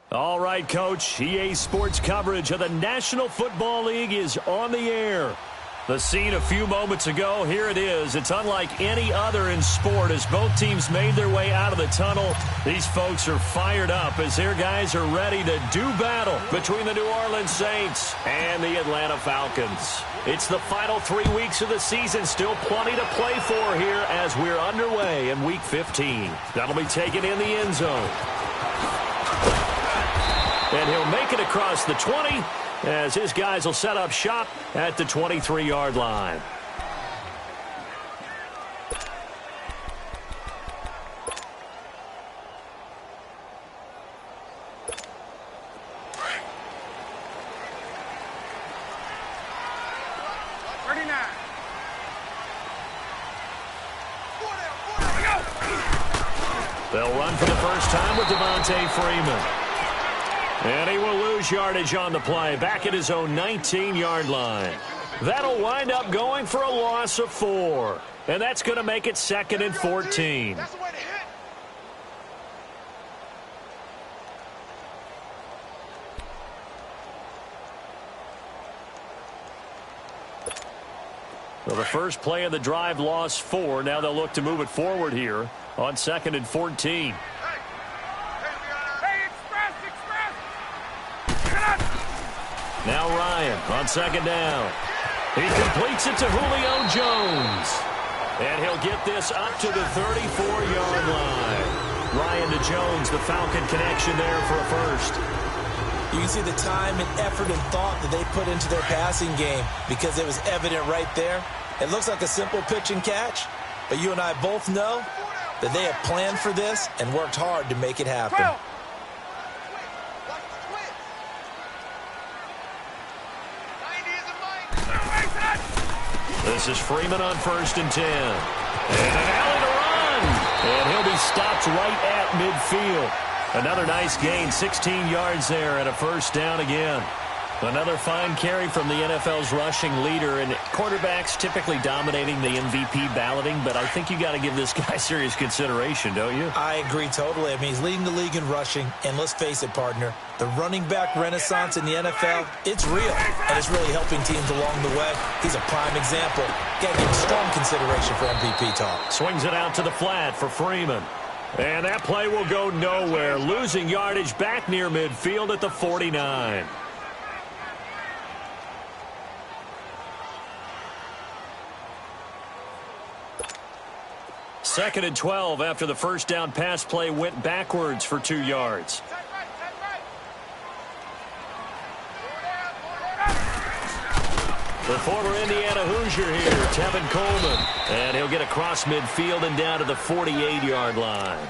All right, Coach. EA Sports coverage of the National Football League is on the air. The scene a few moments ago, here it is. It's unlike any other in sport as both teams made their way out of the tunnel. These folks are fired up as their guys are ready to do battle between the New Orleans Saints and the Atlanta Falcons. It's the final 3 weeks of the season. Still plenty to play for here as we're underway in Week 15. That'll be taken in the end zone. And he'll make it across the 20 as his guys will set up shop at the 23-yard line. They'll run for the first time with Devontae Freeman. And he will lose yardage on the play, back at his own 19-yard line. That'll wind up going for a loss of 4. And that's going to make it 2nd and 14. Well, the first play of the drive lost 4. Now they'll look to move it forward here on 2nd and 14. Now Ryan on 2nd down. He completes it to Julio Jones. And he'll get this up to the 34-yard line. Ryan to Jones, the Falcon connection there for a first. You can see the time and effort and thought that they put into their passing game because it was evident right there. It looks like a simple pitch and catch, but you and I both know that they have planned for this and worked hard to make it happen. This is Freeman on 1st and 10. And an alley to run. And he'll be stopped right at midfield. Another nice gain, 16 yards there and a first down again. Another fine carry from the NFL's rushing leader, and quarterbacks typically dominating the MVP balloting, but I think you got to give this guy serious consideration, don't you? I agree totally. I mean, he's leading the league in rushing, and let's face it, partner, the running back renaissance in the NFL, it's real, and it's really helping teams along the way. He's a prime example. Got to give him strong consideration for MVP talk. Swings it out to the flat for Freeman. And that play will go nowhere, losing yardage back near midfield at the 49. Second and 12 after the first down pass play went backwards for 2 yards. The former Indiana Hoosier here, Tevin Coleman. And he'll get across midfield and down to the 48-yard line.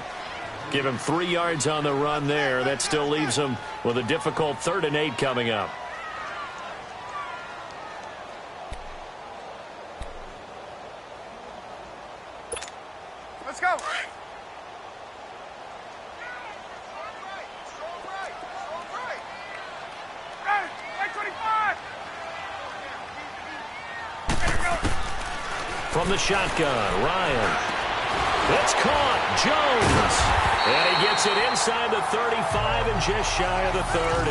Give him 3 yards on the run there. That still leaves him with a difficult 3rd and 8 coming up. Let's go. From the shotgun, Ryan. That's caught. Jones. And he gets it inside the 35 and just shy of the 30.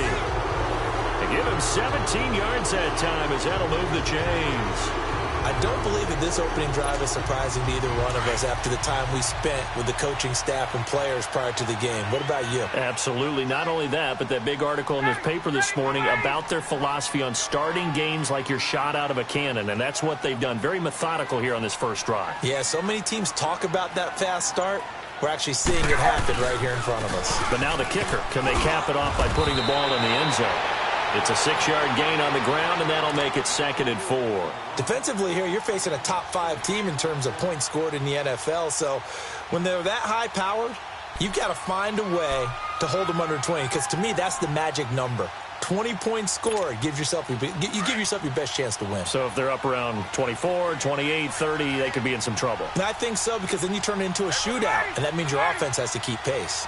They give him 17 yards that time as that'll move the chains. I don't believe that this opening drive is surprising to either one of us after the time we spent with the coaching staff and players prior to the game. What about you? Absolutely. Not only that, but that big article in this paper this morning about their philosophy on starting games like you're shot out of a cannon, and that's what they've done. Very methodical here on this first drive. Yeah, so many teams talk about that fast start. We're actually seeing it happen right here in front of us. But now the kicker. Can they cap it off by putting the ball in the end zone? It's a 6-yard gain on the ground, and that'll make it 2nd and 4. Defensively here, you're facing a top-5 team in terms of points scored in the NFL. So when they're that high-powered, you've got to find a way to hold them under 20, because to me, that's the magic number. 20 points scored, you give yourself your best chance to win. So if they're up around 24, 28, 30, they could be in some trouble. And I think so, because then you turn it into a shootout, and that means your offense has to keep pace.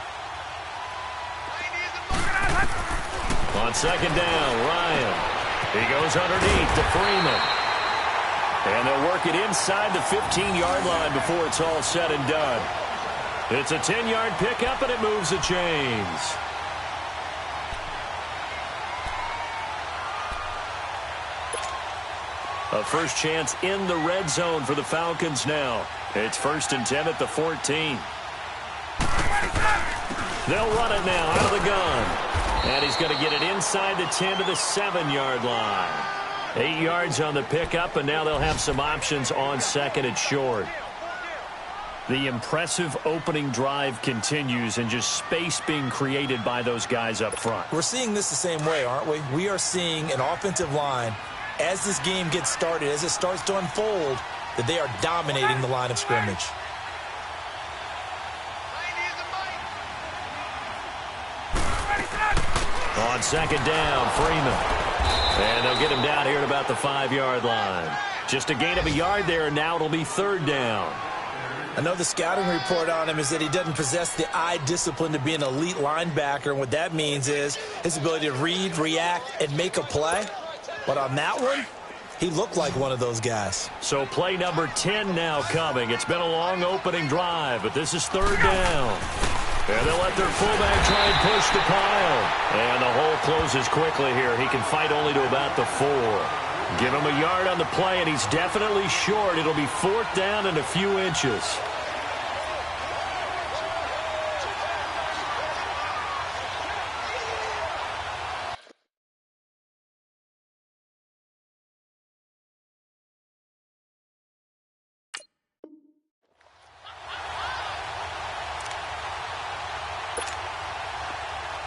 On 2nd down, Ryan. He goes underneath to Freeman. And they'll work it inside the 15-yard line before it's all said and done. It's a 10-yard pickup, and it moves the chains. A first chance in the red zone for the Falcons now. It's 1st and 10 at the 14. They'll run it now out of the gun. And he's going to get it inside the 10 to the 7-yard line. 8 yards on the pickup, and now they'll have some options on 2nd and short. The impressive opening drive continues, and just space being created by those guys up front. We're seeing this the same way, aren't we? We are seeing an offensive line, as this game gets started, as it starts to unfold, that they are dominating the line of scrimmage. On 2nd down, Freeman. And they'll get him down here at about the 5-yard line. Just a gain of a yard there, and now it'll be 3rd down. I know the scouting report on him is that he doesn't possess the eye discipline to be an elite linebacker, and what that means is his ability to read, react, and make a play. But on that one, he looked like one of those guys. So play number 10 now coming. It's been a long opening drive, but this is 3rd down. And they'll let their fullback try and push the pile. And the hole closes quickly here. He can fight only to about the 4. Give him a yard on the play, and he's definitely short. It'll be 4th down and a few inches.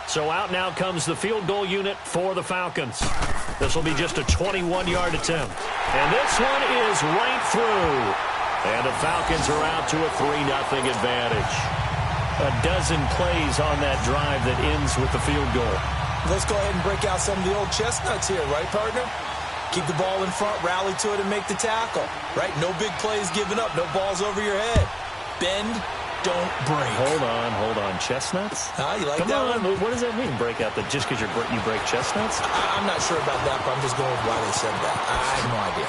So out now comes the field goal unit for the Falcons. This will be just a 21-yard attempt. And this one is right through. And the Falcons are out to a 3-0 advantage. A dozen plays on that drive that ends with the field goal. Let's go ahead and break out some of the old chestnuts here, right, partner? Keep the ball in front, rally to it, and make the tackle, right? No big plays given up, no balls over your head. Bend, don't break. Hold on. Chestnuts? You like Come that on. one? What does that mean, break out? Just because you break chestnuts? I'm not sure about that, but I'm just going with why they said that. I have no idea.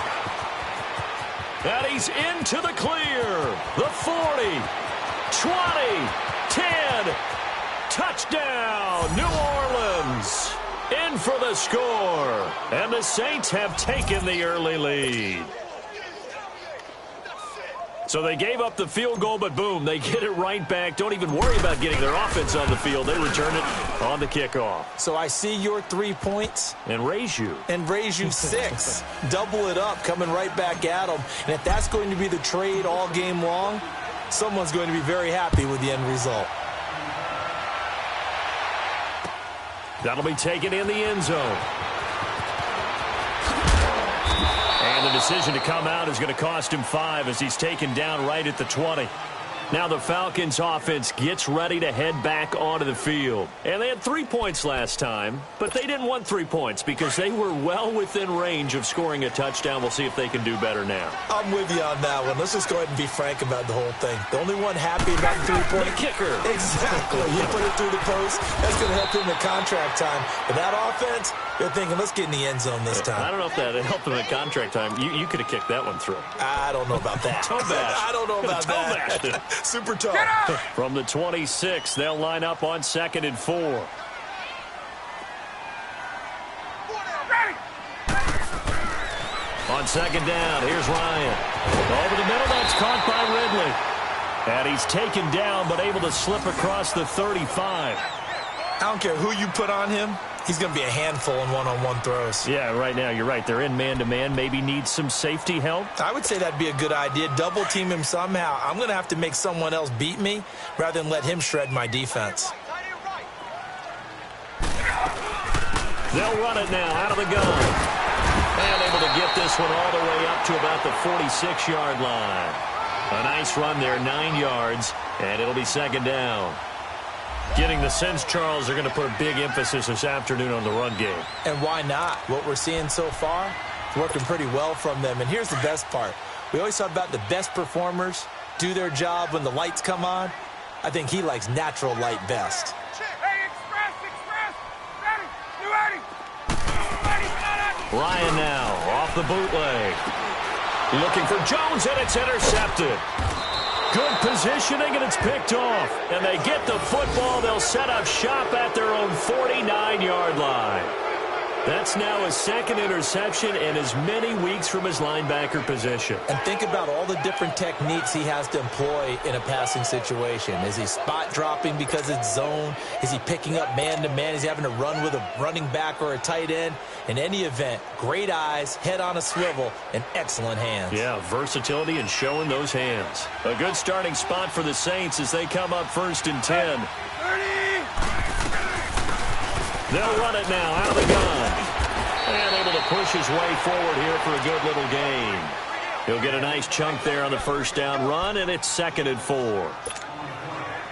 And he's into the clear. The 40, 20, 10. Touchdown, New Orleans. In for the score. And the Saints have taken the early lead. So they gave up the field goal, but boom, they get it right back. Don't even worry about getting their offense on the field. They return it on the kickoff. So I see your 3 points. And raise you. 6. Double it up, coming right back at them. And if that's going to be the trade all game long, someone's going to be very happy with the end result. That'll be taken in the end zone. And the decision to come out is going to cost him 5 as he's taken down right at the 20. Now the Falcons offense gets ready to head back onto the field. And they had 3 points last time, but they didn't want 3 points because they were well within range of scoring a touchdown. We'll see if they can do better now. I'm with you on that one. Let's just go ahead and be frank about the whole thing. The only one happy about the 3-point. The kicker. Exactly. You put it through the post. That's going to help him in contract time. But that offense, they're thinking, let's get in the end zone this time. I don't know if that helped him at contract time. You could have kicked that one through. I don't know about that. Toe bash. I don't know about that. Super toe. From the 26, they'll line up on 2nd and 4. On 2nd down, here's Ryan. Over the middle, that's caught by Ridley. And he's taken down, but able to slip across the 35. I don't care who you put on him. He's going to be a handful in one-on-one throws. Yeah, right now, you're right. They're in man-to-man. Maybe need some safety help. I would say that'd be a good idea. Double team him somehow. I'm going to have to make someone else beat me rather than let him shred my defense. They'll run it now out of the gun. And able to get this one all the way up to about the 46-yard line. A nice run there, 9 yards, and it'll be 2nd down. Getting the sense, Charles, they're going to put a big emphasis this afternoon on the run game. And why not? What we're seeing so far is working pretty well from them. And here's the best part. We always talk about the best performers do their job when the lights come on. I think he likes natural light best. Hey, express, ready, you ready? Ryan now off the bootleg. Looking for Jones, and it's intercepted. Good positioning, and it's picked off. And they get the football. They'll set up shop at their own 49-yard line. That's now his second interception and as many weeks from his linebacker position. And think about all the different techniques he has to employ in a passing situation. Is he spot dropping because it's zone? Is he picking up man-to-man? Is he having to run with a running back or a tight end? In any event, great eyes, head on a swivel, and excellent hands. Yeah, versatility and showing those hands. A good starting spot for the Saints as they come up 1st and 10. 30. They'll run it now out of the gun. And able to push his way forward here for a good little gain. He'll get a nice chunk there on the first down run, and it's 2nd and 4.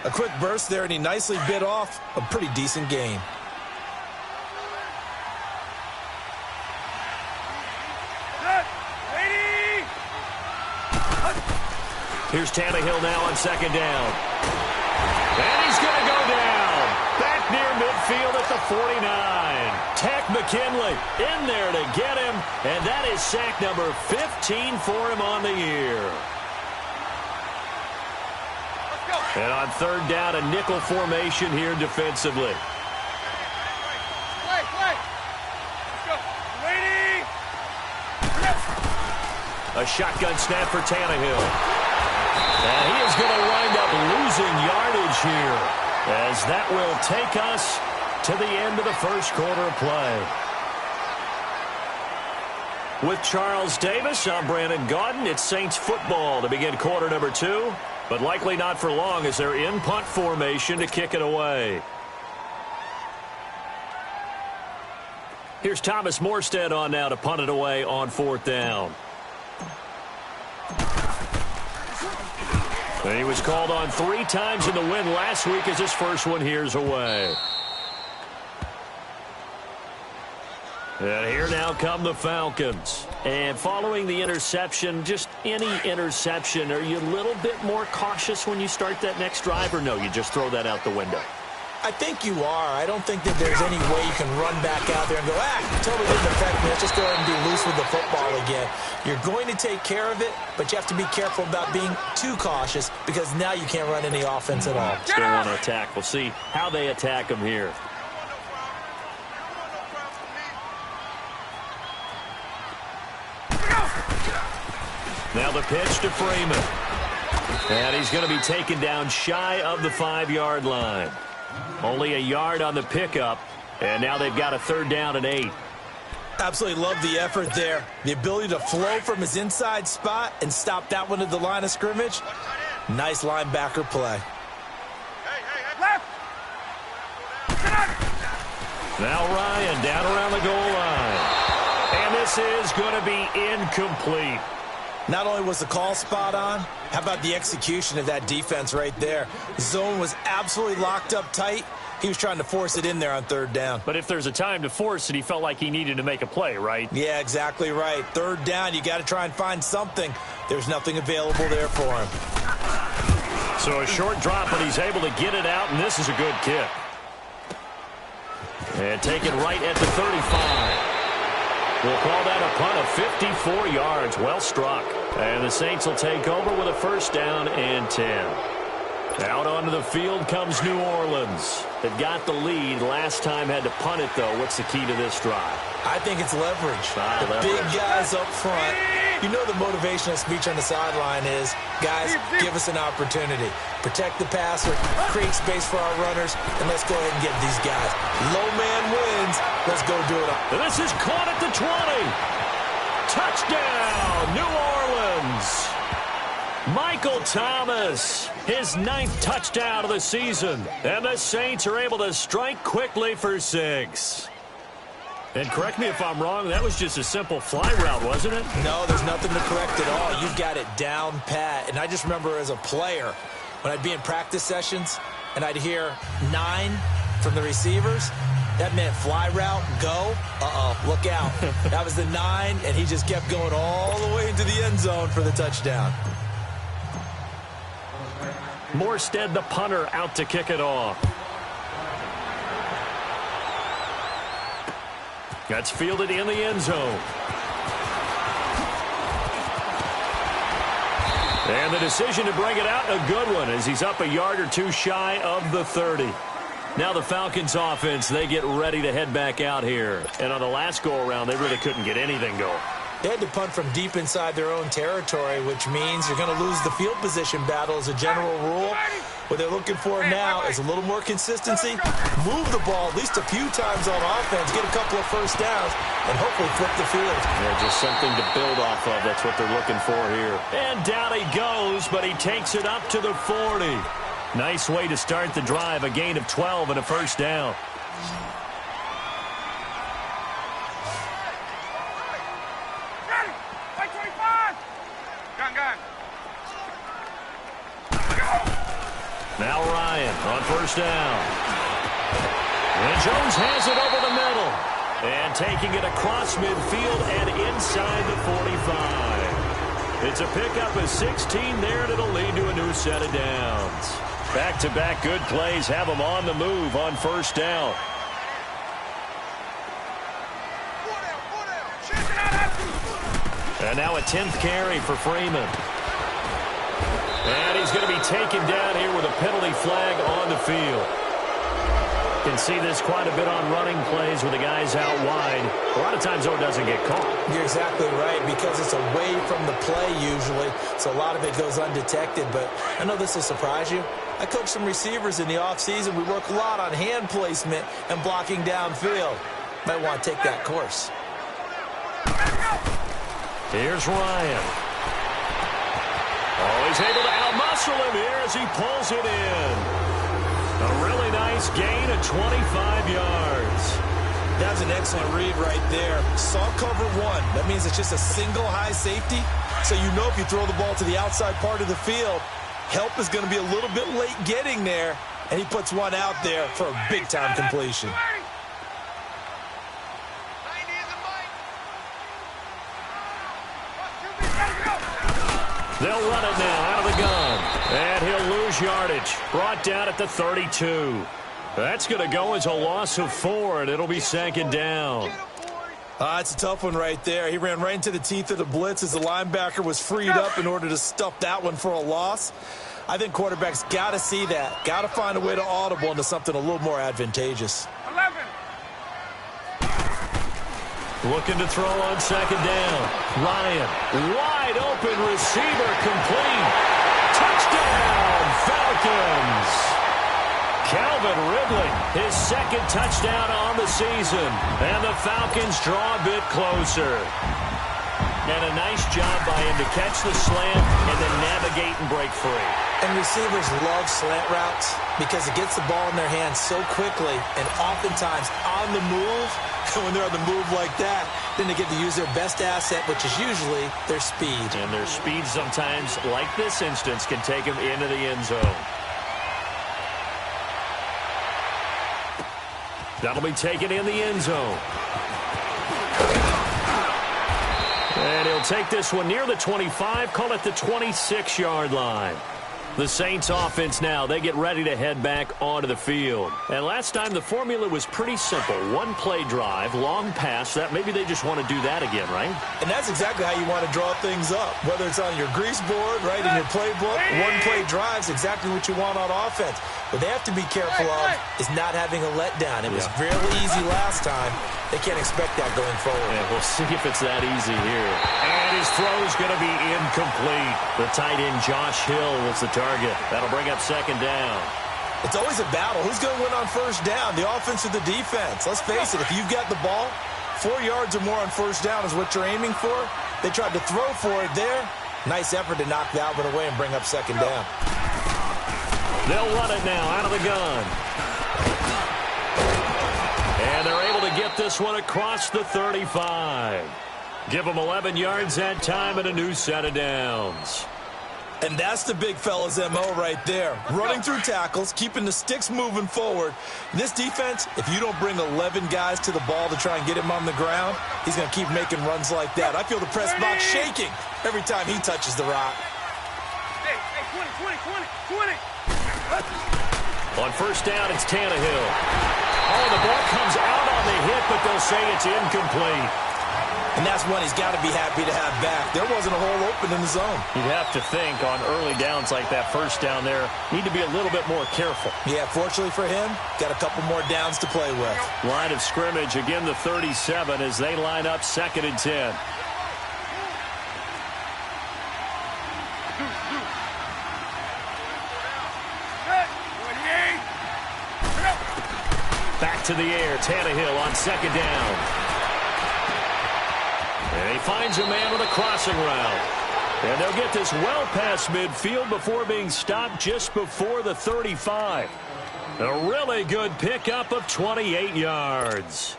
A quick burst there, and he nicely bit off a pretty decent gain. Here's Tannehill now on 2nd down. And he's going to go down. Back near midfield at the 49. Tack McKinley in there to get him. And that is sack number 15 for him on the year. And on 3rd down, a nickel formation here defensively. Wait. Let's go. Lady. A shotgun snap for Tannehill. And he is going to wind up losing yardage here as that will take us to the end of the first quarter of play. With Charles Davis, I'm Brandon Gaudin. It's Saints football to begin quarter number 2, but likely not for long as they're in punt formation to kick it away. Here's Thomas Morstead on now to punt it away on 4th down. And he was called on 3 times in the win last week as his first one here's away. And here now come the Falcons. And following the interception, just any interception, are you a little bit more cautious when you start that next drive, or no, you just throw that out the window? I think you are. I don't think that there's any way you can run back out there and go, totally didn't affect me. Let's just go ahead and be loose with the football again. You're going to take care of it, but you have to be careful about being too cautious because now you can't run any offense at all. Still want to attack. We'll see how they attack him here. Now the pitch to Freeman. And he's going to be taken down shy of the 5-yard line. Only a yard on the pickup, and now they've got a 3rd down and 8. Absolutely love the effort there. The ability to flow from his inside spot and stop that one at the line of scrimmage. Nice linebacker play. Left. Now Ryan down around the goal line. And this is going to be incomplete. Not only was the call spot on, how about the execution of that defense right there? The zone was absolutely locked up tight. He was trying to force it in there on 3rd down. But if there's a time to force it, he felt like he needed to make a play, right? Yeah, exactly right. 3rd down, you got to try and find something. There's nothing available there for him. So a short drop, but he's able to get it out, and this is a good kick. And taken right at the 35. We'll call that a punt of 54 yards. Well struck. And the Saints will take over with a 1st down and 10. Out onto the field comes New Orleans. They've got the lead. Last time had to punt it, though. What's the key to this drive? I think it's leverage. Leverage. Big guys up front. You know the motivational speech on the sideline is, guys, give us an opportunity. Protect the passer, create space for our runners, and let's go ahead and get these guys. Low man wins. Let's go do it. And this is caught at the 20. Touchdown, New Orleans. Michael Thomas, his 9th touchdown of the season. And the Saints are able to strike quickly for 6. And correct me if I'm wrong, that was just a simple fly route, wasn't it? No, there's nothing to correct at all. You've got it down pat. And I just remember as a player, when I'd be in practice sessions and I'd hear 9 from the receivers, that meant fly route, go. Look out. That was the 9, and he just kept going all the way into the end zone for the touchdown. Morstead, the punter, out to kick it off. That's fielded in the end zone. And the decision to bring it out, a good one, as he's up a yard or two shy of the 30. Now the Falcons offense, they get ready to head back out here. And on the last go-around, they really couldn't get anything going. They had to punt from deep inside their own territory, which means you're going to lose the field position battle as a general rule. What they're looking for now is a little more consistency, move the ball at least a few times on offense, get a couple of first downs, and hopefully flip the field. Yeah, just something to build off of. That's what they're looking for here. And down he goes, but he takes it up to the 40. Nice way to start the drive, a gain of 12 and a first down. Now Ryan on first down. And Jones has it over the middle. And taking it across midfield and inside the 45. It's a pickup of 16 there, and it'll lead to a new set of downs. Back-to-back good plays have them on the move on first down. And now a 10th carry for Freeman. And he's going to be taken down here with a penalty flag on the field. Can see this quite a bit on running plays with the guys out wide. A lot of times, though, it doesn't get caught. You're exactly right, because it's away from the play usually, so a lot of it goes undetected. But I know this will surprise you. I coach some receivers in the offseason. We work a lot on hand placement and blocking downfield. Might want to take that course. Here's Ryan. Oh, he's able to out-muscle him here as he pulls it in. A really nice gain of 25 yards. That was an excellent read right there. Saw cover one. That means it's just a single high safety. So you know if you throw the ball to the outside part of the field, help is going to be a little bit late getting there. And he puts one out there for a big-time completion. They'll run it now out of the gun. And he'll lose yardage. Brought down at the 32. That's going to go as a loss of 4, and it'll be second down. It's a tough one right there. He ran right into the teeth of the blitz as the linebacker was freed up in order to stuff that one for a loss. I think quarterbacks got to see that. Got to find a way to audible into something a little more advantageous. 11. Looking to throw on second down. Ryan, wide open receiver, complete. Touchdown, Falcons. Calvin Ridley, his second touchdown on the season. And the Falcons draw a bit closer. And a nice job by him to catch the slant and then navigate and break free. And receivers love slant routes because it gets the ball in their hands so quickly and oftentimes on the move. And when they're on the move like that, then they get to use their best asset, which is usually their speed. And their speed sometimes, like this instance, can take them into the end zone. That'll be taken in the end zone. And he'll take this one near the 25, call it the 26-yard line. The Saints offense now, they get ready to head back onto the field. And last time the formula was pretty simple. One play drive, long pass. That maybe they just want to do that again, right? And that's exactly how you want to draw things up. Whether it's on your grease board, right, in your playbook, one play drive is exactly what you want on offense. What they have to be careful of is not having a letdown. It was really easy last time. They can't expect that going forward. And we'll see if it's that easy here. And his throw's going to be incomplete. The tight end Josh Hill was the target. That'll bring up second down. It's always a battle. Who's going to win on first down, the offense or the defense? Let's face it, if you've got the ball, 4 yards or more on first down is what you're aiming for. They tried to throw for it there. Nice effort to knock that one away and bring up second down. They'll run it now out of the gun. And they're able to get this one across the 35. Give them 11 yards that time and a new set of downs. And that's the big fella's MO right there. Running through tackles, keeping the sticks moving forward. This defense, if you don't bring 11 guys to the ball to try and get him on the ground, he's going to keep making runs like that. I feel the press box shaking every time he touches the rock. Hey, 20. On first down, it's Tannehill. Oh, the ball comes out on the hit, but they'll say it's incomplete. And that's one he's got to be happy to have back. There wasn't a hole open in the zone. You'd have to think on early downs like that first down there, need to be a little bit more careful. Yeah, fortunately for him, got a couple more downs to play with. Line of scrimmage, again the 37 as they line up 2nd and 10. Back to the air, Tannehill on 2nd down. And he finds a man with a crossing route. And they'll get this well past midfield before being stopped just before the 35. A really good pickup of 28 yards.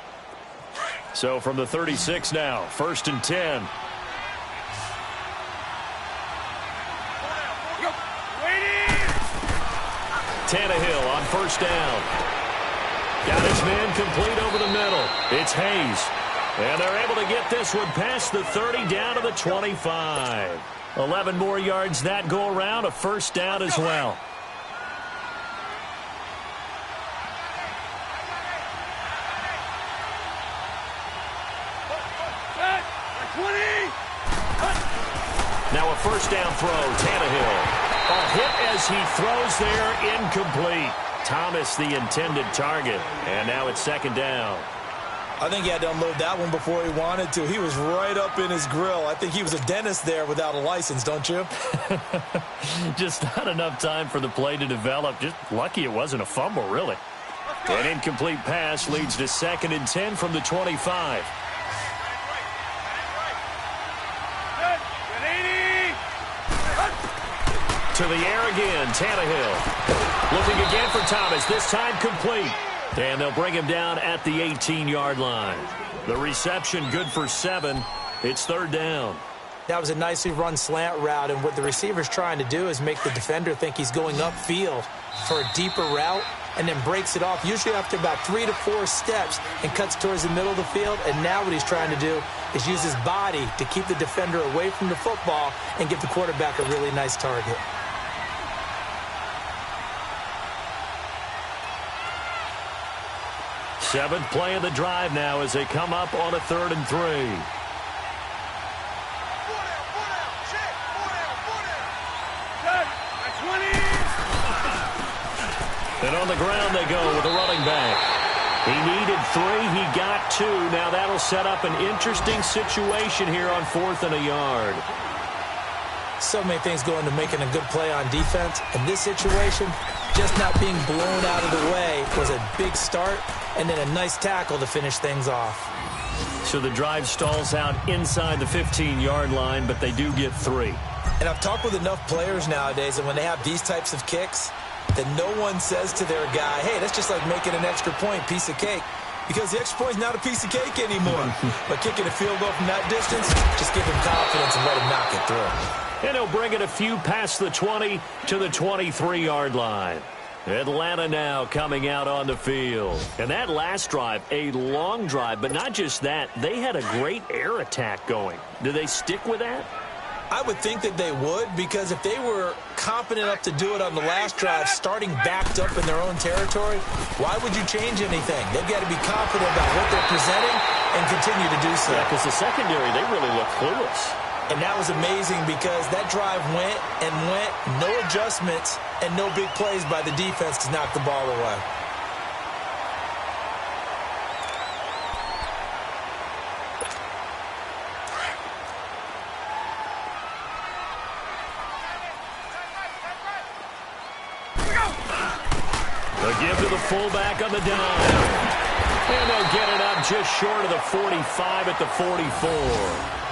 So from the 36 now, 1st and 10. Tannehill on 1st down. Got his man complete over the middle. It's Hayes. And they're able to get this one past the 30 down to the 25. 11 more yards that go around, a 1st down as well. Now a 1st down throw, Tannehill. A hit as he throws there, incomplete. Thomas the intended target. And now it's 2nd down. I think he had to unload that one before he wanted to. He was right up in his grill. I think he was a dentist there without a license, don't you? Just not enough time for the play to develop. Just lucky it wasn't a fumble, really. An incomplete pass leads to 2nd and 10 from the 25. To the air again, Tannehill. Looking again for Thomas, this time complete. And they'll bring him down at the 18-yard line. The reception good for 7. It's 3rd down. That was a nicely run slant route, and what the receiver's trying to do is make the defender think he's going upfield for a deeper route and then breaks it off, usually after about 3 to 4 steps, and cuts towards the middle of the field. And now what he's trying to do is use his body to keep the defender away from the football and give the quarterback a really nice target. Seventh play of the drive now as they come up on a 3rd and 3. And on the ground they go with a running back. He needed 3. He got 2. Now that'll set up an interesting situation here on 4th and a yard. So many things go into making a good play on defense. In this situation, just not being blown out of the way was a big start, and then a nice tackle to finish things off. So the drive stalls out inside the 15-yard line, but they do get 3. And I've talked with enough players nowadays, and when they have these types of kicks, that no one says to their guy, hey, that's just like making an extra point, piece of cake. Because the extra point is not a piece of cake anymore. But kicking a field goal from that distance, just give him confidence and let him knock it through. And he'll bring it a few past the 20 to the 23-yard line. Atlanta now coming out on the field. And that last drive, a long drive, but not just that. They had a great air attack going. Do they stick with that? I would think that they would, because if they were confident enough to do it on the last drive, starting backed up in their own territory, why would you change anything? They've got to be confident about what they're presenting and continue to do so. Yeah, because the secondary, they really look clueless. And that was amazing because that drive went and went, no adjustments and no big plays by the defense to knock the ball away. The give to the fullback on the dime. And they'll get it up just short of the 45 at the 44.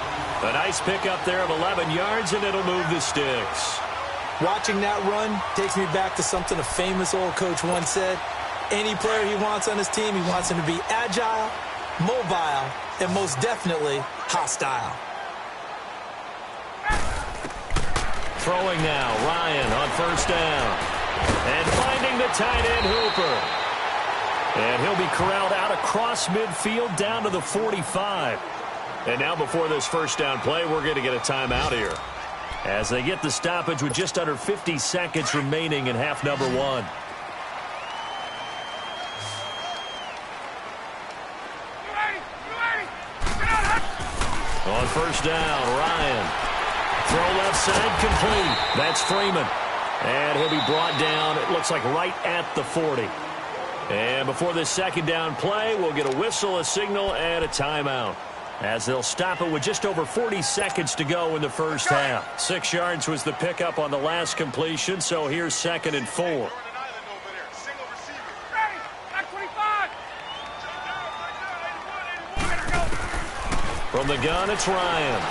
A nice pickup there of 11 yards, and it'll move the sticks. Watching that run takes me back to something a famous old coach once said. Any player he wants on his team, he wants him to be agile, mobile, and most definitely hostile. Throwing now, Ryan on first down. And finding the tight end, Hooper. And he'll be corralled out across midfield down to the 45. And now before this first down play, we're going to get a timeout here, as they get the stoppage with just under 50 seconds remaining in half number 1. On first down, Ryan. Throw left side, complete. That's Freeman. And he'll be brought down, it looks like right at the 40. And before this second down play, we'll get a whistle, a signal, and a timeout, as they'll stop it with just over 40 seconds to go in the first half. 6 yards was the pickup on the last completion, so here's 2nd and 4. From the gun, it's Ryan.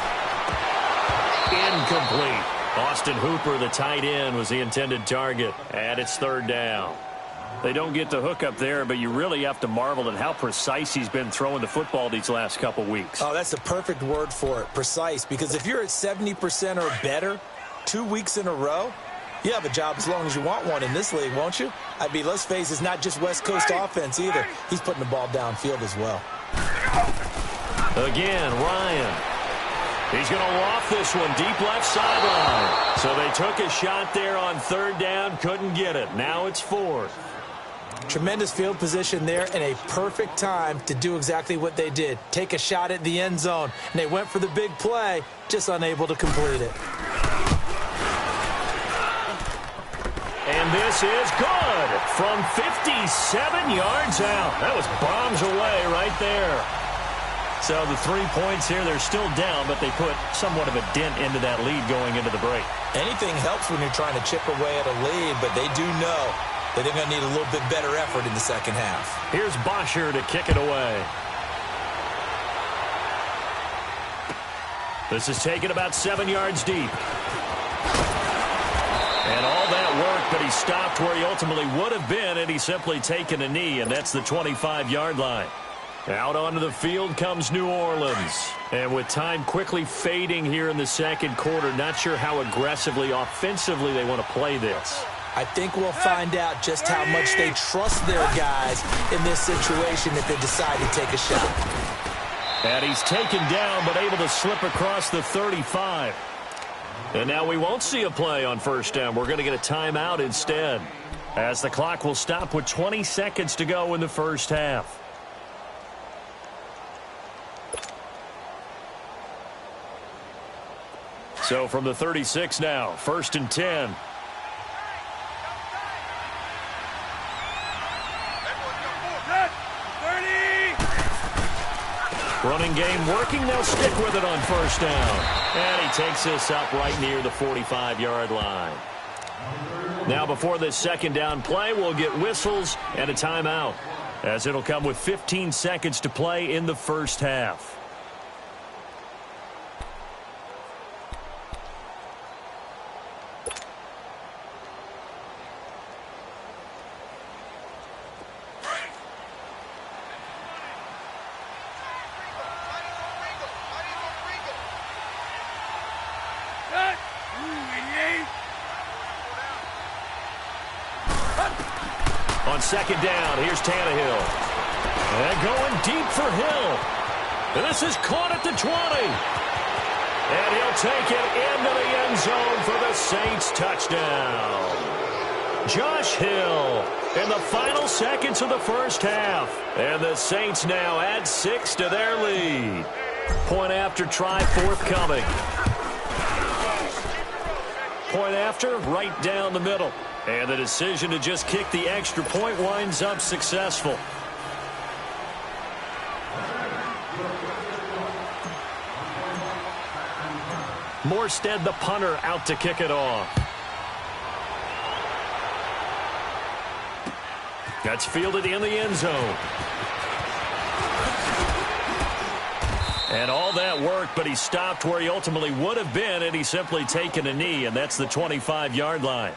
Incomplete. Austin Hooper, the tight end, was the intended target, and it's 3rd down. They don't get the hook up there, but you really have to marvel at how precise he's been throwing the football these last couple weeks. Oh, that's the perfect word for it, precise, because if you're at 70% or better 2 weeks in a row, you have a job as long as you want one in this league, won't you? I mean, let's face it, it's not just West Coast offense either. He's putting the ball downfield as well. Again, Ryan. He's going to loft this one deep left sideline. So they took a shot there on 3rd down, couldn't get it. Now it's 4th. Tremendous field position there and a perfect time to do exactly what they did. Take a shot at the end zone. And they went for the big play, just unable to complete it. And this is good from 57 yards out. That was bombs away right there. So the 3 points here, they're still down, but they put somewhat of a dent into that lead going into the break. Anything helps when you're trying to chip away at a lead, but they do know that they're going to need a little bit better effort in the second half. Here's Bosher to kick it away. This is taken about 7 yards deep. And all that work, but he stopped where he ultimately would have been, and he's simply taken a knee, and that's the 25-yard line. Out onto the field comes New Orleans. And with time quickly fading here in the second quarter, not sure how aggressively, offensively they want to play this. I think we'll find out just how much they trust their guys in this situation if they decide to take a shot. And he's taken down, but able to slip across the 35. And now we won't see a play on first down. We're going to get a timeout instead, as the clock will stop with 20 seconds to go in the first half. So from the 36 now, 1st and 10. Running game working. They'll stick with it on first down. And he takes this up right near the 45-yard line. Now before this second down play, we'll get whistles and a timeout, as it'll come with 15 seconds to play in the first half. On second down, here's Tannehill. And going deep for Hill. And this is caught at the 20. And he'll take it into the end zone for the Saints touchdown. Josh Hill in the final seconds of the first half. And the Saints now add 6 to their lead. Point after try forthcoming. Point after, right down the middle. And the decision to just kick the extra point winds up successful. Morstead, the punter, out to kick it off. That's fielded in the end zone. And all that work, but he stopped where he ultimately would have been, and he's simply taken a knee, and that's the 25-yard line.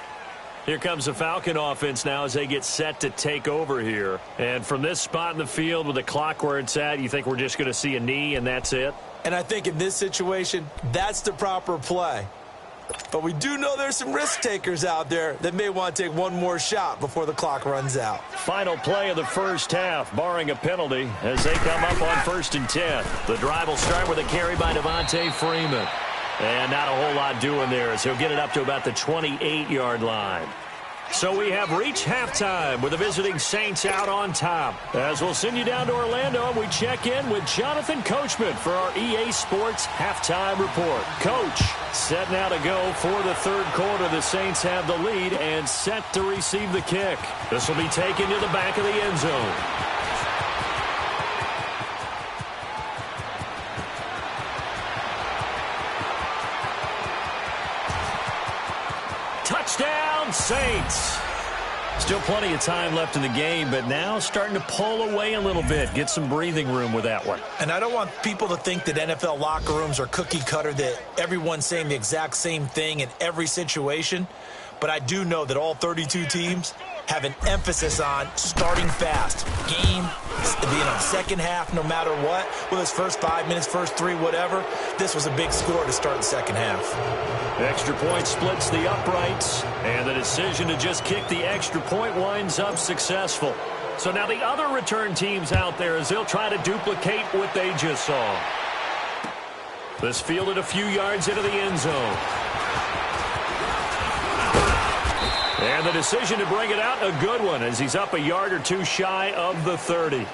Here comes the Falcon offense now as they get set to take over here. And from this spot in the field with the clock where it's at, you think we're just going to see a knee and that's it? And I think in this situation, that's the proper play. But we do know there's some risk takers out there that may want to take one more shot before the clock runs out. Final play of the first half, barring a penalty, as they come up on 1st and 10. The drive will start with a carry by Devontae Freeman. And not a whole lot doing there, as he'll get it up to about the 28-yard line. So we have reached halftime with the visiting Saints out on top. As we'll send you down to Orlando, and we check in with Jonathan Coachman for our EA Sports Halftime Report. Coach, set now to go for the third quarter. The Saints have the lead and set to receive the kick. This will be taken to the back of the end zone. Touchdown, Saints. Still plenty of time left in the game, but now starting to pull away a little bit. Get some breathing room with that one. And I don't want people to think that NFL locker rooms are cookie cutter, that everyone's saying the exact same thing in every situation. But I do know that all 32 teams have an emphasis on starting fast. Game, second half, no matter what. Whether it's first 5 minutes, first 3, whatever. This was a big score to start the second half. Extra point splits the uprights, and the decision to just kick the extra point winds up successful. So now the other return teams out there, as they'll try to duplicate what they just saw. This fielded a few yards into the end zone. And the decision to bring it out, a good one, as he's up a yard or two shy of the 30.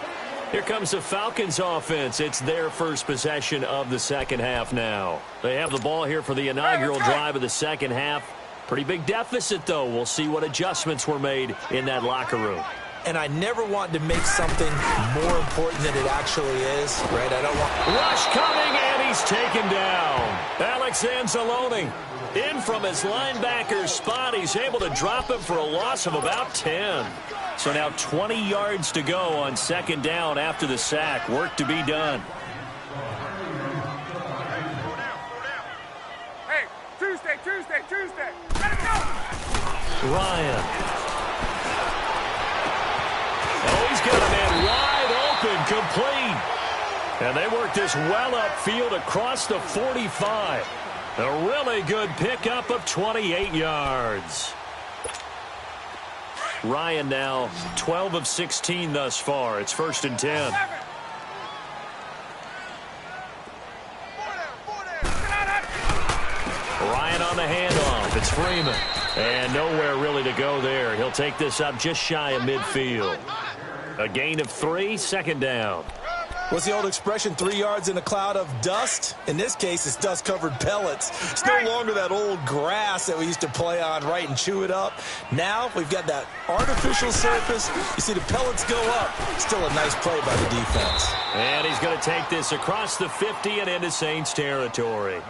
Here comes the Falcons offense. It's their first possession of the second half now. They have the ball here for the inaugural drive of the second half. Pretty big deficit, though. We'll see what adjustments were made in that locker room. And I never want to make something more important than it actually is, right? I don't want... Rush coming, and he's taken down. Alex Anzalone in from his linebacker spot. He's able to drop him for a loss of about 10. So now 20 yards to go on second down after the sack. Work to be done. Hey, Tuesday. Let it go. Ryan. Oh, he's got a man wide open, complete. And they work this well upfield across the 45. A really good pickup of 28 yards. Ryan now 12 of 16 thus far. It's 1st and 10. Ryan on the handoff. It's Freeman. And nowhere really to go there. He'll take this up just shy of midfield. A gain of 3, second down. What's the old expression, 3 yards in a cloud of dust? In this case, it's dust-covered pellets. It's no longer that old grass that we used to play on, right, and chew it up. Now we've got that artificial surface. You see the pellets go up. Still a nice play by the defense. And he's going to take this across the 50 and into Saints territory.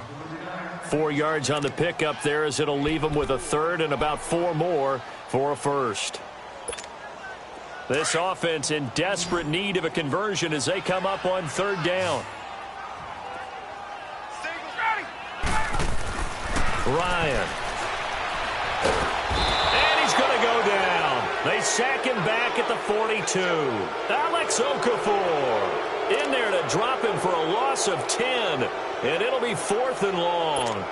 4 yards on the pickup there, as it'll leave him with a third and about 4 more for a first. This offense in desperate need of a conversion as they come up on third down. Ryan. And he's going to go down. They sack him back at the 42. Alex Okafor in there to drop him for a loss of 10. And it'll be 4th and long.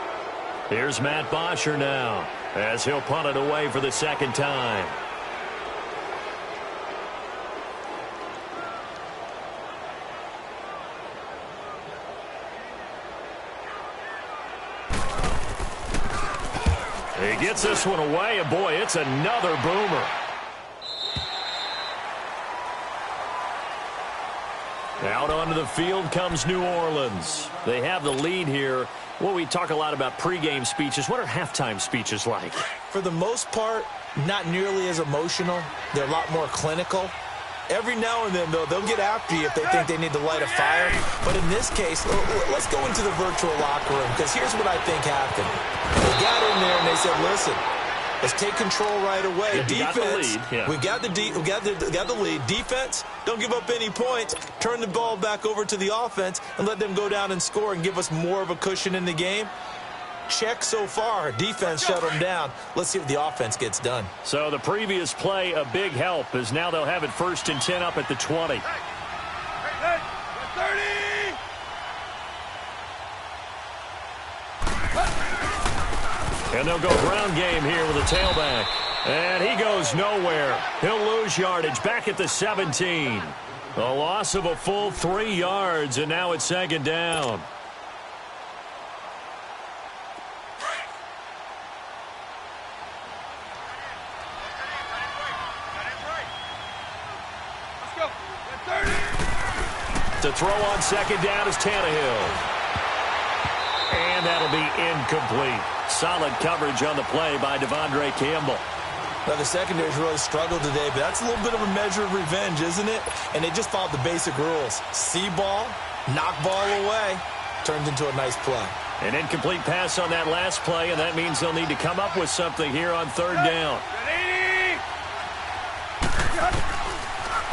Here's Matt Bosher now as he'll punt it away for the second time. He gets this one away, and boy, it's another boomer. Out onto the field comes New Orleans. They have the lead here. Well, we talk a lot about pregame speeches. What are halftime speeches like? For the most part, not nearly as emotional. They're a lot more clinical. Every now and then, though, they'll get after you if they think they need to light a fire. But in this case, let's go into the virtual locker room, because here's what I think happened. They got in there and they said, listen, let's take control right away. Defense, we got the lead. Defense, don't give up any points. Turn the ball back over to the offense and let them go down and score and give us more of a cushion in the game. Check so far. Defense shut them down. Let's see if the offense gets done. So the previous play, a big help, as now they'll have it 1st and 10 up at the 20. 30. And they'll go ground game here with a tailback. And he goes nowhere. He'll lose yardage back at the 17. A loss of a full 3 yards, and now it's 2nd down. To throw on second down is Tannehill. And that'll be incomplete. Solid coverage on the play by Devondre Campbell. Now, the secondary's really struggled today, but that's a little bit of a measure of revenge, isn't it? And they just followed the basic rules. See ball, knock ball away, turned into a nice play. An incomplete pass on that last play, and that means they'll need to come up with something here on third down.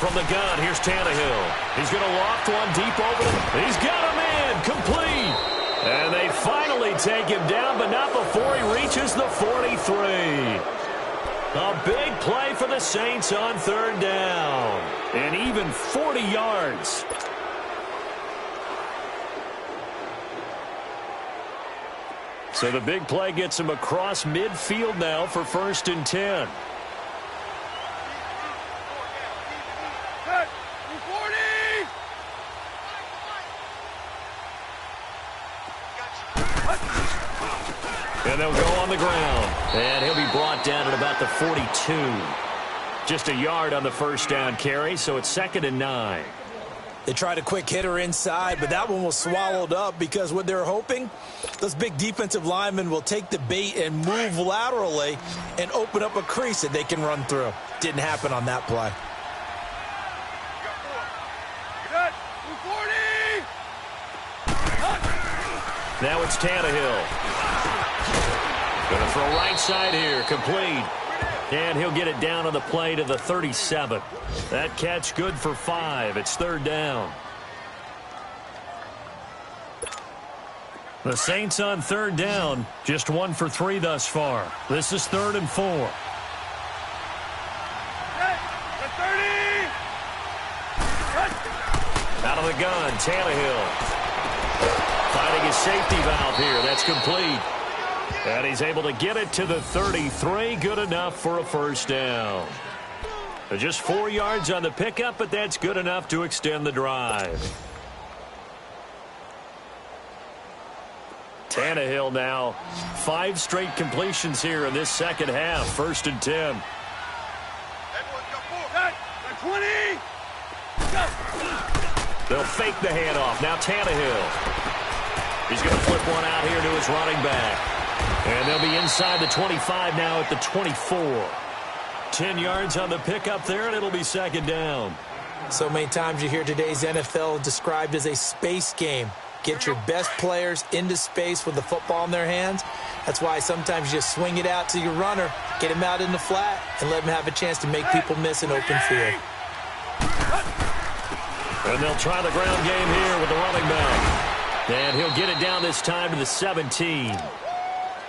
From the gun, here's Tannehill. He's going to loft one deep over him. He's got a man, complete. And they finally take him down, but not before he reaches the 43. A big play for the Saints on third down. And even 40 yards. So the big play gets him across midfield now for 1st and 10. And they'll go on the ground. And he'll be brought down at about the 42. Just a yard on the first down carry, so it's 2nd and 9. They tried a quick hitter inside, but that one was swallowed up because what they're hoping, those big defensive linemen will take the bait and move laterally and open up a crease that they can run through. Didn't happen on that play. Now it's Tannehill. Going to throw right side here, complete. And he'll get it down on the play to the 37. That catch good for 5. It's 3rd down. The Saints on 3rd down, just 1 for 3 thus far. This is 3rd and 4. Out of the gun, Tannehill. Finding his safety valve here. That's complete. And he's able to get it to the 33. Good enough for a 1st down. Just 4 yards on the pickup, but that's good enough to extend the drive. Tannehill now 5 straight completions here in this second half. 1st and 10. They'll fake the handoff. Now Tannehill. He's going to flip one out here to his running back. And they'll be inside the 25 now at the 24. 10 yards on the pickup there, and it'll be 2nd down. So many times you hear today's NFL described as a space game. Get your best players into space with the football in their hands. That's why sometimes you just swing it out to your runner, get him out in the flat, and let him have a chance to make people miss an open field. And they'll try the ground game here with the running back. And he'll get it down this time to the 17.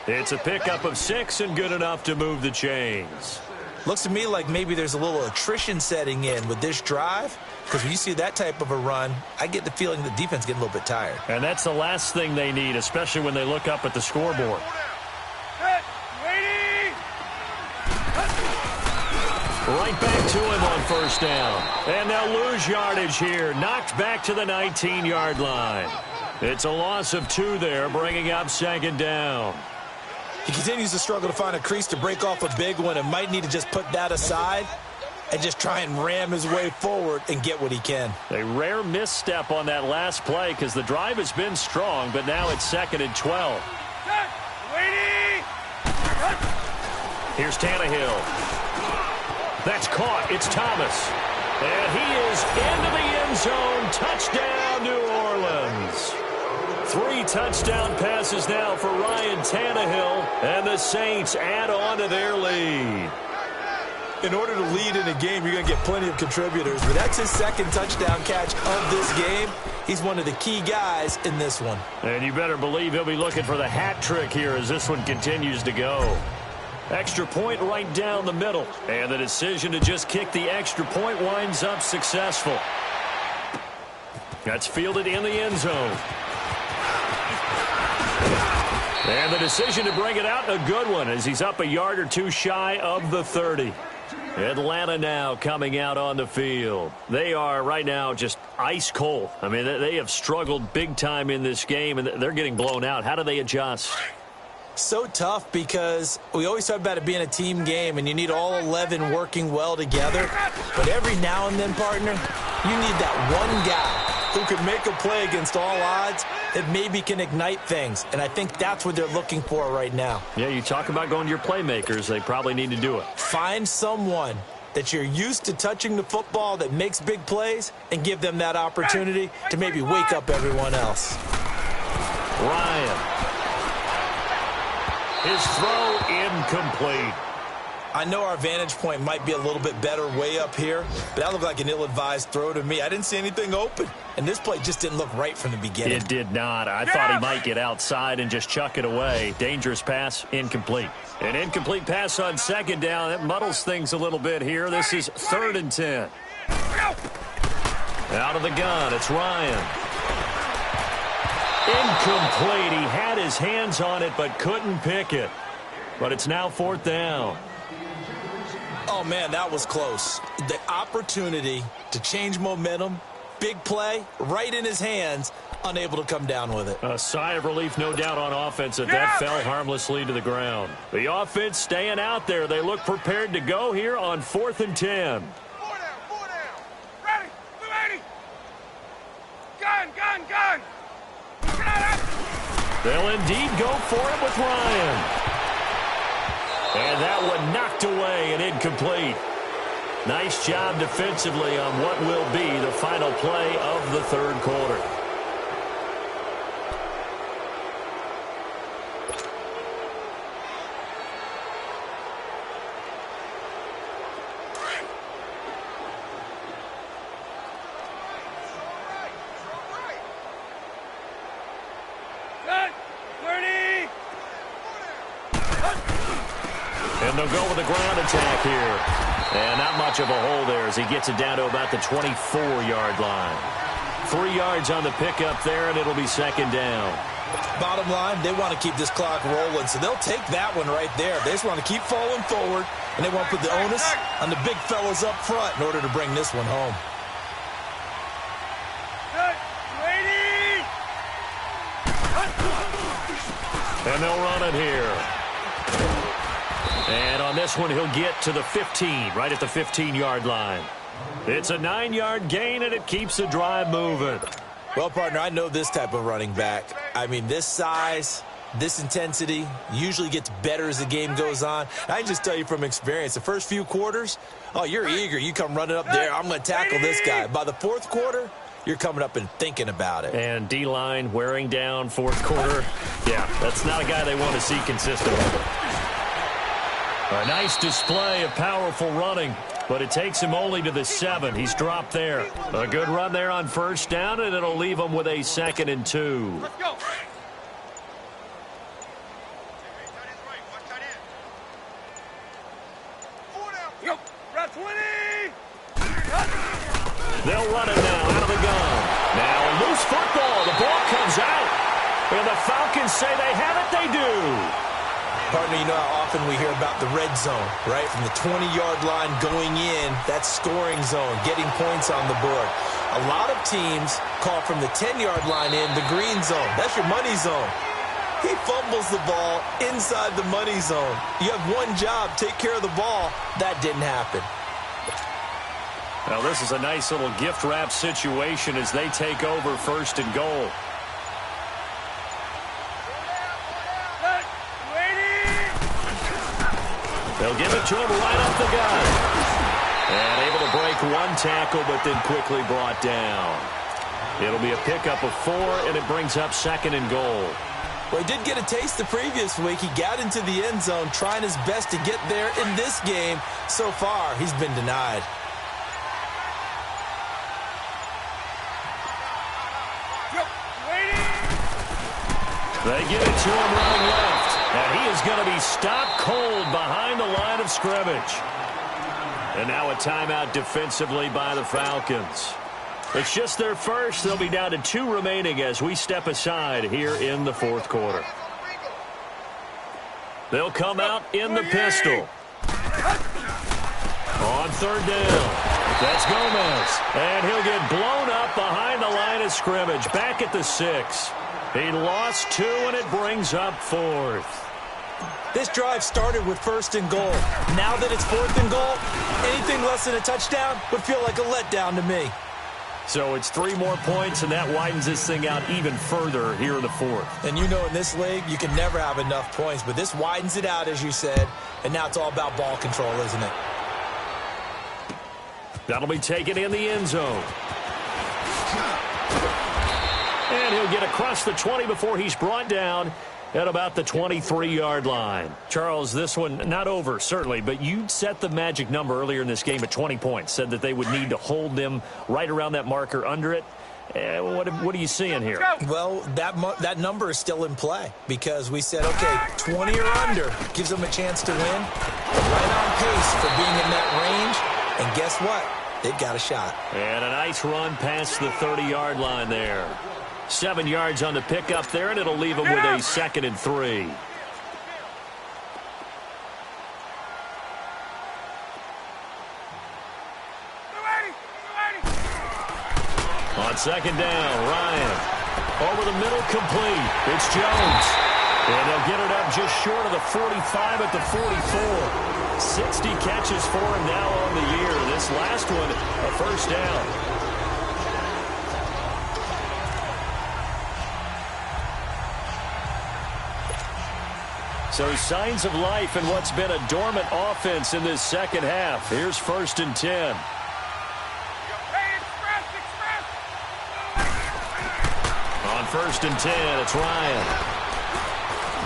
It's a pickup of 6 and good enough to move the chains. Looks to me like maybe there's a little attrition setting in with this drive, because when you see that type of a run, I get the feeling the defense getting a little bit tired. And that's the last thing they need, especially when they look up at the scoreboard. Right back to him on 1st down. And they'll lose yardage here. Knocked back to the 19-yard line. It's a loss of 2 there, bringing up 2nd down. He continues to struggle to find a crease to break off a big one and might need to just put that aside and just try and ram his way forward and get what he can. A rare misstep on that last play because the drive has been strong, but now it's 2nd and 12. Here's Tannehill. That's caught. It's Thomas. And he is into the end zone. Touchdown, New Orleans. 3 touchdown passes now for Ryan Tannehill, and the Saints add on to their lead. In order to lead in a game, you're going to get plenty of contributors, but that's his 2nd touchdown catch of this game. He's one of the key guys in this one. And you better believe he'll be looking for the hat trick here as this one continues to go. Extra point right down the middle, and the decision to just kick the extra point winds up successful. That's fielded in the end zone. And the decision to bring it out, a good one, as he's up a yard or 2 shy of the 30. Atlanta now coming out on the field. They are right now just ice cold. I mean, they have struggled big time in this game, and they're getting blown out. How do they adjust? So tough because we always talk about it being a team game, and you need all 11 working well together. But every now and then, partner, you need that one guy who can make a play against all odds that maybe can ignite things. And I think that's what they're looking for right now. Yeah, you talk about going to your playmakers. They probably need to do it. Find someone that you're used to touching the football that makes big plays and give them that opportunity to maybe wake up everyone else. Ryan. His throw incomplete. I know our vantage point might be a little bit better way up here, but that looked like an ill-advised throw to me. I didn't see anything open, and this play just didn't look right from the beginning. It did not. I thought he might get outside and just chuck it away. Dangerous pass, incomplete. An incomplete pass on second down. That muddles things a little bit here. This is 3rd and 10. Out of the gun, it's Ryan. Incomplete. He had his hands on it but couldn't pick it. But it's now 4th down. Oh, man, that was close. The opportunity to change momentum, big play, right in his hands, unable to come down with it. A sigh of relief, no doubt, on offense that that fell harmlessly to the ground. The offense staying out there. They look prepared to go here on 4th and 10. 4 down. Ready, 280. Gun. Get out of. They'll indeed go for it with Ryan. And that one knocked away and incomplete. Nice job defensively on what will be the final play of the 3rd quarter. And they'll go with the ground attack here. And not much of a hole there as he gets it down to about the 24-yard line. 3 yards on the pickup there, and it'll be 2nd down. Bottom line, they want to keep this clock rolling, so they'll take that one right there. They just want to keep falling forward, and they want to put the onus on the big fellas up front in order to bring this one home. And they'll run it here. And on this one, he'll get to the 15, right at the 15-yard line. It's a 9-yard gain, and it keeps the drive moving. Well, partner, I know this type of running back. I mean, this size, this intensity usually gets better as the game goes on. I can just tell you from experience, the first few quarters, oh, you're eager. You come running up there, I'm going to tackle this guy. By the 4th quarter, you're coming up and thinking about it. And D-line wearing down 4th quarter. Yeah, that's not a guy they want to see consistently. A nice display of powerful running, but it takes him only to the 7. He's dropped there. A good run there on 1st down, and it'll leave him with a 2nd and 2. Let's go. Yo, route 20. They'll run it now out of the gun. Now a loose football. The ball comes out. And the Falcons say they have it. They do. Partner, you know how often we hear about the red zone, right? From the 20-yard line going in, that's scoring zone, getting points on the board. A lot of teams call from the 10-yard line in the green zone. That's your money zone. He fumbles the ball inside the money zone. You have one job, take care of the ball. That didn't happen. Well, this is a nice little gift wrap situation as they take over 1st and goal. They'll give it to him right up the gut. And able to break one tackle, but then quickly brought down. It'll be a pickup of 4, and it brings up 2nd and goal. Well, he did get a taste the previous week. He got into the end zone, trying his best to get there in this game. So far, he's been denied. They give it to him running left. And he is going to be stopped cold behind the line of scrimmage. And now a timeout defensively by the Falcons. It's just their first. They'll be down to 2 remaining as we step aside here in the 4th quarter. They'll come out in the pistol. On 3rd down. That's Gomez. And he'll get blown up behind the line of scrimmage. Back at the 6. He lost 2, and it brings up 4th. This drive started with 1st and goal. Now that it's 4th and goal, anything less than a touchdown would feel like a letdown to me. So it's 3 more points, and that widens this thing out even further here in the fourth. And you know in this league, you can never have enough points, but this widens it out, as you said, and now it's all about ball control, isn't it? That'll be taken in the end zone. And he'll get across the 20 before he's brought down at about the 23-yard line. Charles, this one not over, certainly, but you set the magic number earlier in this game at 20 points, said that they would need to hold them right around that marker under it. What are you seeing here? Well, that number is still in play because we said, okay, 20 or under gives them a chance to win. Right on pace for being in that range, and guess what? They've got a shot. And a nice run past the 30-yard line there. 7 yards on the pickup there, and it'll leave them with a 2nd and 3. On 2nd down, Ryan. Over the middle, complete. It's Jones. And they'll get it up just short of the 45 at the 44. 60 catches for him now on the year. This last one, a first down. So signs of life in what's been a dormant offense in this second half. Here's 1st and 10. On 1st and 10, it's Ryan.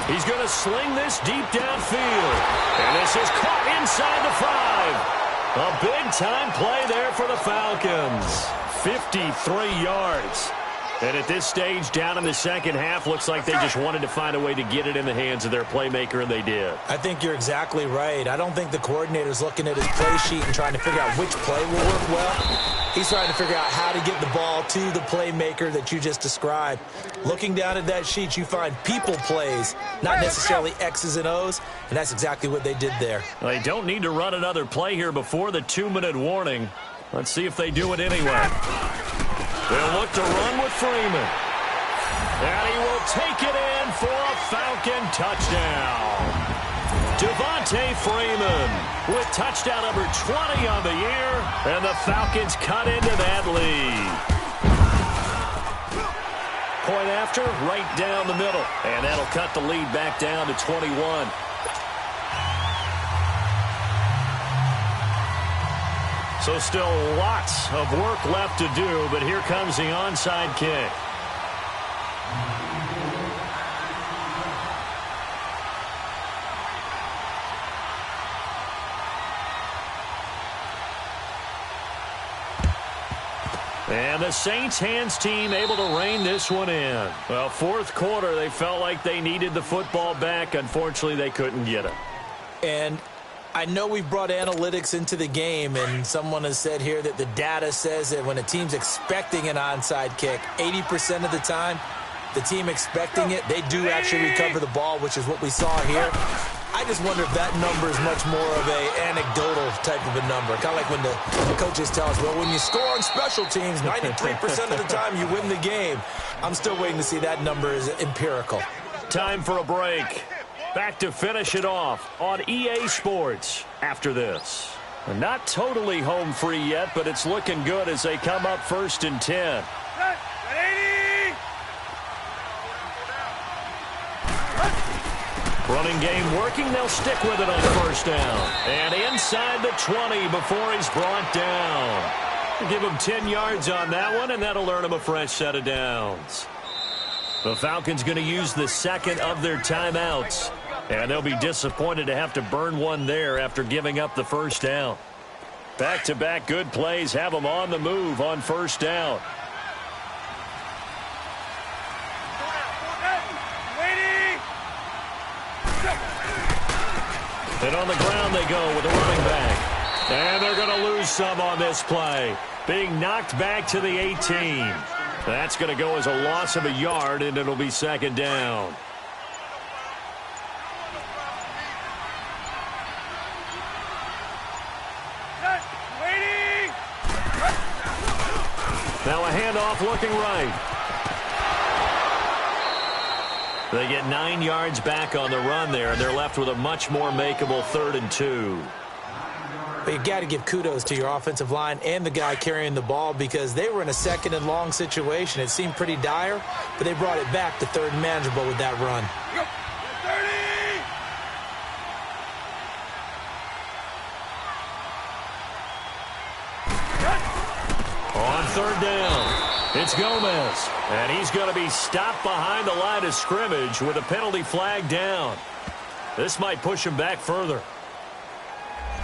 He's going to sling this deep downfield. And this is caught inside the 5. A big-time play there for the Falcons. 53 yards. And at this stage, down in the second half, looks like they just wanted to find a way to get it in the hands of their playmaker, and they did. I think you're exactly right. I don't think the coordinator's looking at his play sheet and trying to figure out which play will work well. He's trying to figure out how to get the ball to the playmaker that you just described. Looking down at that sheet, you find people plays, not necessarily X's and O's, and that's exactly what they did there. Well, they don't need to run another play here before the 2-minute warning. Let's see if they do it anyway. They'll look to run with Freeman. And he will take it in for a Falcon touchdown. Devontae Freeman with touchdown number 20 on the year. And the Falcons cut into that lead. Point after, right down the middle. And that'll cut the lead back down to 21. So still lots of work left to do, but here comes the onside kick. And the Saints hands team able to rein this one in. Well, fourth quarter, they felt like they needed the football back. Unfortunately, they couldn't get it. And I know we've brought analytics into the game, and someone has said here that the data says that when a team's expecting an onside kick, 80% of the time, the team expecting it, they do actually recover the ball, which is what we saw here. I just wonder if that number is much more of a anecdotal type of a number. Kind of like when the coaches tell us, well, when you score on special teams, 93% of the time you win the game. I'm still waiting to see that number is empirical. Time for a break. Back to finish it off on EA Sports after this. Not totally home free yet, but it's looking good as they come up 1st and 10. Running game working. They'll stick with it on 1st down. And inside the 20 before he's brought down. Give him 10 yards on that one, and that'll earn him a fresh set of downs. The Falcons going to use the second of their timeouts. And they'll be disappointed to have to burn one there after giving up the 1st down. Back-to-back good plays have them on the move on 1st down. And on the ground they go with the running back. And they're going to lose some on this play. Being knocked back to the 18. That's going to go as a loss of a yard, and it'll be 2nd down. Now a handoff looking right. They get 9 yards back on the run there, and they're left with a much more makeable 3rd and 2. But you got to give kudos to your offensive line and the guy carrying the ball because they were in a second and long situation. It seemed pretty dire, but they brought it back to third and manageable with that run. Go. 30. On third down, it's Gomez. And he's going to be stopped behind the line of scrimmage with a penalty flag down. This might push him back further.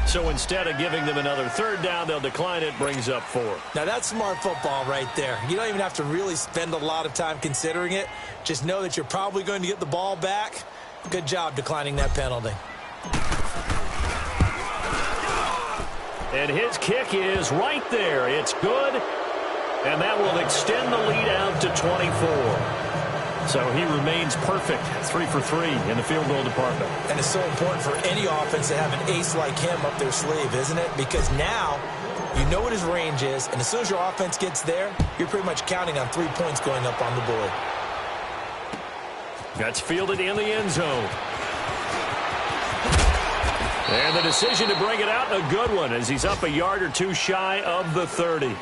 So instead of giving them another third down, they'll decline it, brings up 4. Now, that's smart football right there. You don't even have to really spend a lot of time considering it. Just know that you're probably going to get the ball back. Good job declining that penalty. And his kick is right there. It's good. And that will extend the lead out to 24. So he remains perfect, 3 for 3 in the field goal department. And it's so important for any offense to have an ace like him up their sleeve, isn't it? Because now you know what his range is, and as soon as your offense gets there, you're pretty much counting on 3 points going up on the board. That's fielded in the end zone. And the decision to bring it out, a good one, as he's up a yard or two shy of the 30.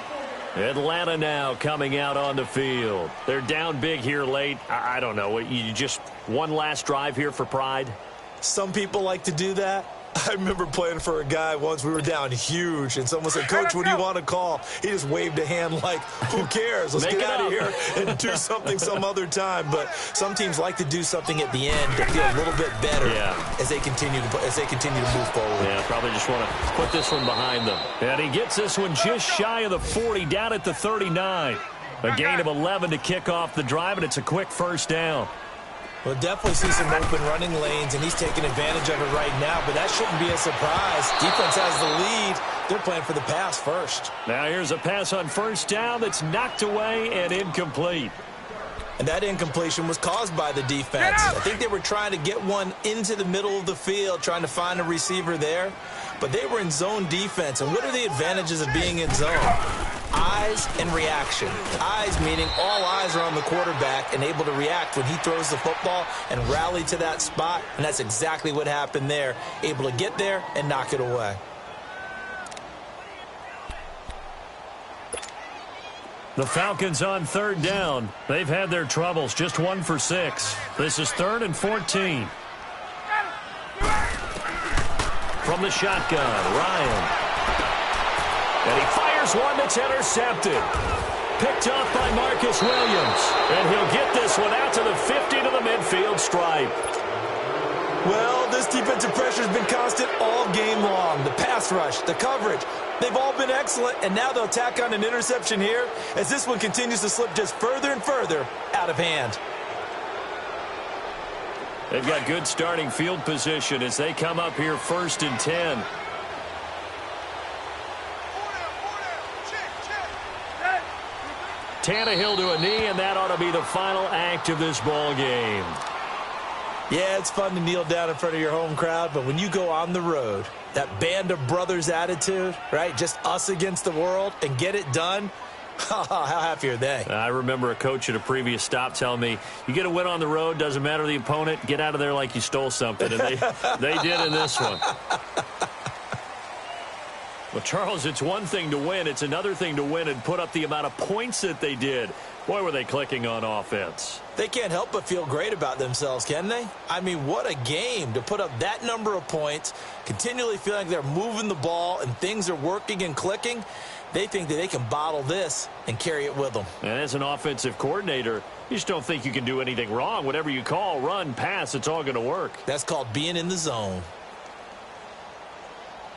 Atlanta now coming out on the field. They're down big here late. I don't know. You just one last drive here for pride? Some people like to do that. I remember playing for a guy once. We were down huge, and someone said, "Coach, what do you want to call?" He just waved a hand like, "Who cares? Let's get out of here and do something some other time." But some teams like to do something at the end to feel a little bit better as they continue to move forward. Yeah, probably just want to put this one behind them. And he gets this one just shy of the 40, down at the 39. A gain of 11 to kick off the drive, and it's a quick first down. We'll definitely see some open running lanes, and he's taking advantage of it right now, but that shouldn't be a surprise. Defense has the lead. They're playing for the pass first. Now here's a pass on first down that's knocked away and incomplete. And that incompletion was caused by the defense. I think they were trying to get one into the middle of the field, trying to find a receiver there, but they were in zone defense. And what are the advantages of being in zone? Eyes and reaction. Eyes meaning all eyes are on the quarterback and able to react when he throws the football and rally to that spot. And that's exactly what happened there. Able to get there and knock it away. The Falcons on third down. They've had their troubles. Just 1 for 6. This is 3rd and 14. From the shotgun, Ryan. And he fires one that's intercepted. Picked off by Marcus Williams. And he'll get this one out to the 50 to the midfield stripe. Well, this defensive pressure has been constant all game long. The pass rush, the coverage, they've all been excellent. And now they'll tack on an interception here as this one continues to slip just further and further out of hand. They've got good starting field position as they come up here 1st and 10. Tannehill to a knee, and that ought to be the final act of this ball game. Yeah, it's fun to kneel down in front of your home crowd, but when you go on the road, that band of brothers attitude, right, just us against the world, and get it done, how happy are they? I remember a coach at a previous stop telling me, you get a win on the road, doesn't matter the opponent, get out of there like you stole something, and they did in this one. Well, Charles, it's one thing to win. It's another thing to win and put up the amount of points that they did. Boy, were they clicking on offense. They can't help but feel great about themselves, can they? I mean, what a game to put up that number of points, continually feeling like they're moving the ball and things are working and clicking. They think that they can bottle this and carry it with them. And as an offensive coordinator, you just don't think you can do anything wrong. Whatever you call, run, pass, it's all going to work. That's called being in the zone.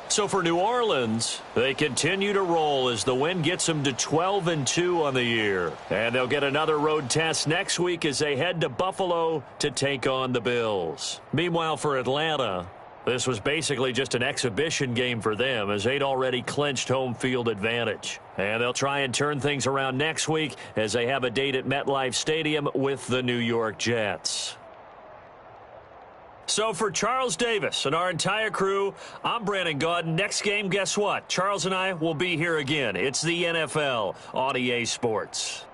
So for New Orleans, they continue to roll as the win gets them to 12-2 on the year. And they'll get another road test next week as they head to Buffalo to take on the Bills. Meanwhile, for Atlanta, this was basically just an exhibition game for them as they'd already clinched home field advantage. And they'll try and turn things around next week as they have a date at MetLife Stadium with the New York Jets. So for Charles Davis and our entire crew, I'm Brandon Gaudin. Next game, guess what? Charles and I will be here again. It's the NFL on EA Sports.